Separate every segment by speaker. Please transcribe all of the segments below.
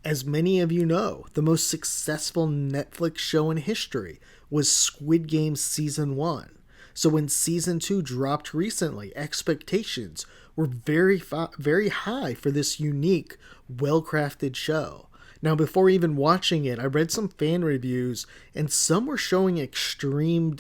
Speaker 1: As many of you know, the most successful Netflix show in history was Squid Games Season 1. So when Season 2 dropped recently, expectations were very high for this unique, well-crafted show. Now, before even watching it, I read some fan reviews, and some were showing extreme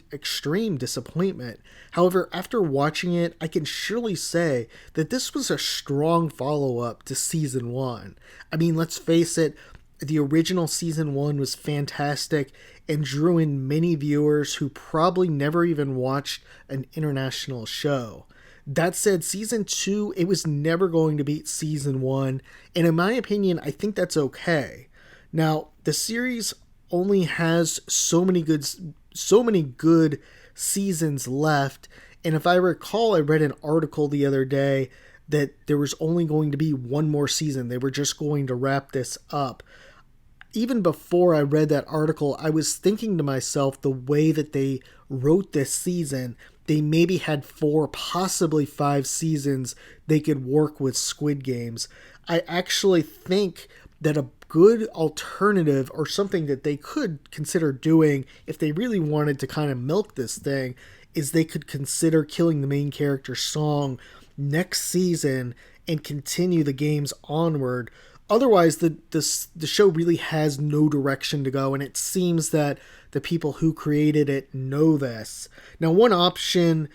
Speaker 1: disappointment. However, after watching it, I can surely say that this was a strong follow up to season one. I mean, let's face it, the original season one was fantastic and drew in many viewers who probably never even watched an international show. That said, season two, it was never going to beat season one, and in my opinion, I think that's okay. Now, the series only has so many good seasons left, and if I recall, I read an article the other day that there was only going to be one more season. They were just going to wrap this up. Even before I read that article, I was thinking to myself the way that they wrote this season, they maybe had four, possibly five seasons they could work with Squid Games. I actually think that a good alternative or something that they could consider doing if they really wanted to kind of milk this thing is they could consider killing the main character Song next season and continue the games onward. Otherwise, the show really has no direction to go, and it seems that the people who created it know this. Now, one option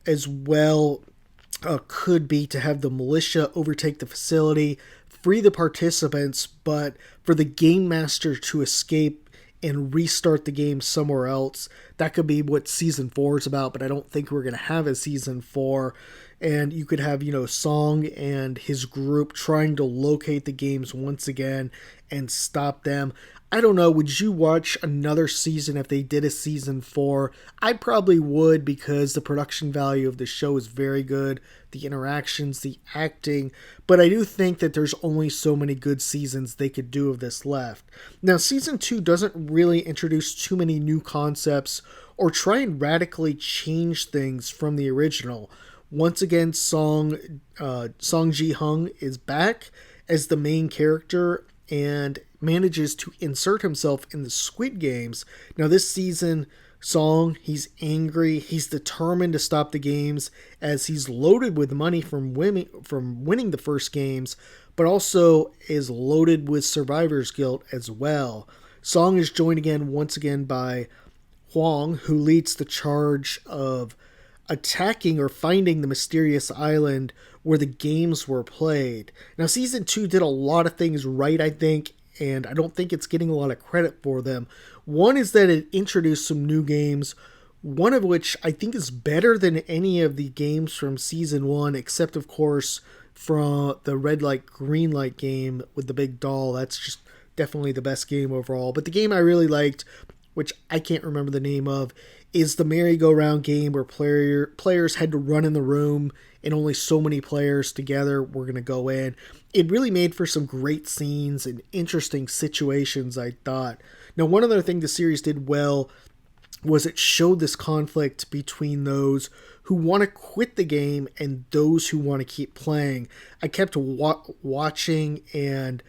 Speaker 1: as well could be to have the militia overtake the facility, free the participants, but for the game master to escape and restart the game somewhere else. That could be what season 4 is about, but I don't think we're going to have a season 4. And you could have, Song and his group trying to locate the games once again and stop them. I don't know, would you watch another season if they did a season 4? I probably would, because the production value of the show is very good, the interactions, the acting, but I do think that there's only so many good seasons they could do of this left. Now, season 2 doesn't really introduce too many new concepts or try and radically change things from the original. Once again, Song Ji Hung is back as the main character and manages to insert himself in the Squid Games. Now, this season, Song, he's angry, he's determined to stop the games as he's loaded with money from winning the first games, but also is loaded with survivor's guilt as well. Song is joined once again by Huang, who leads the charge of attacking or finding the mysterious island where the games were played. Now, season 2 did a lot of things right, I think, and I don't think it's getting a lot of credit for them. One is that it introduced some new games, one of which I think is better than any of the games from season 1, except, of course, from the red light, green light game with the big doll. That's just definitely the best game overall. But the game I really liked, which I can't remember the name of, is the merry-go-round game where players had to run in the room and only so many players together were going to go in. It really made for some great scenes and interesting situations, I thought. Now, one other thing the series did well was it showed this conflict between those who want to quit the game and those who want to keep playing. I kept watching and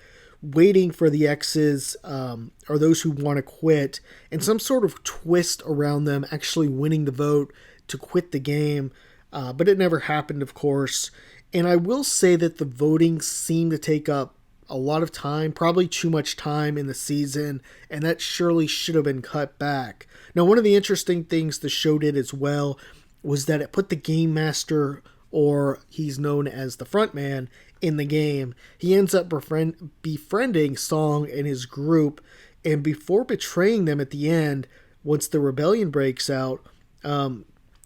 Speaker 1: waiting for the X's, or those who want to quit, and some sort of twist around them actually winning the vote to quit the game, but it never happened, of course. And I will say that the voting seemed to take up a lot of time, probably too much time in the season, and that surely should have been cut back. Now, one of the interesting things the show did as well was that it put the game master, or he's known as the front man, in the game. He ends up befriending Song and his group, and before betraying them at the end, once the rebellion breaks out,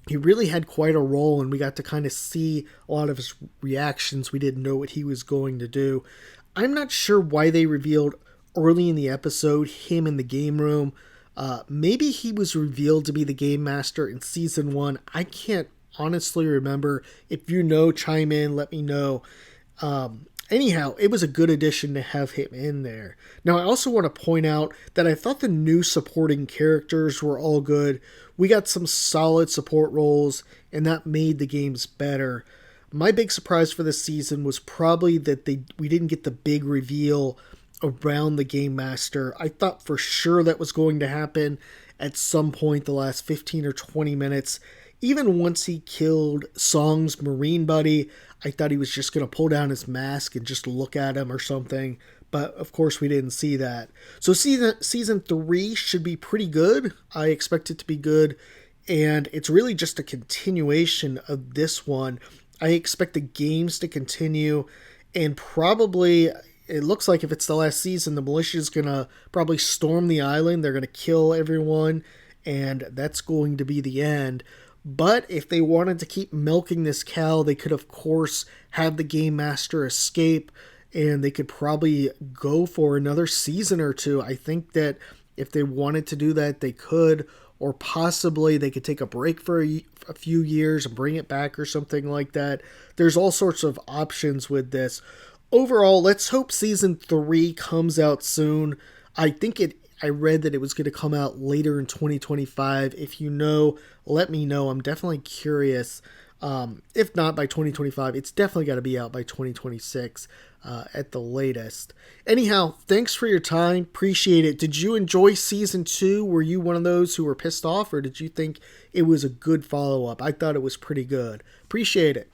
Speaker 1: he really had quite a role, and we got to kind of see a lot of his reactions. We didn't know what he was going to do. I'm not sure why they revealed early in the episode him in the game room. Maybe he was revealed to be the game master in season 1. I can't honestly remember. If you know, chime in, let me know. Anyhow, it was a good addition to have him in there. Now, I also want to point out that I thought the new supporting characters were all good. We got some solid support roles, and that made the games better. My big surprise for this season was probably that we didn't get the big reveal around the Game Master. I thought for sure that was going to happen at some point the last 15 or 20 minutes. Even once he killed Song's Marine buddy, I thought he was just going to pull down his mask and just look at him or something. But of course we didn't see that. So season 3 should be pretty good. I expect it to be good. And it's really just a continuation of this one. I expect the games to continue, and probably it looks like if it's the last season, the militia is going to probably storm the island. They're going to kill everyone, and that's going to be the end. But if they wanted to keep milking this cow, they could, of course, have the Game Master escape, and they could probably go for another season or two. I think that if they wanted to do that, they could, or possibly they could take a break for a few years and bring it back or something like that. There's all sorts of options with this. Overall, let's hope season 3 comes out soon. I read that it was going to come out later in 2025. If you know, let me know. I'm definitely curious. If not by 2025, it's definitely got to be out by 2026 at the latest. Anyhow, thanks for your time. Appreciate it. Did you enjoy season 2? Were you one of those who were pissed off, or did you think it was a good follow-up? I thought it was pretty good. Appreciate it.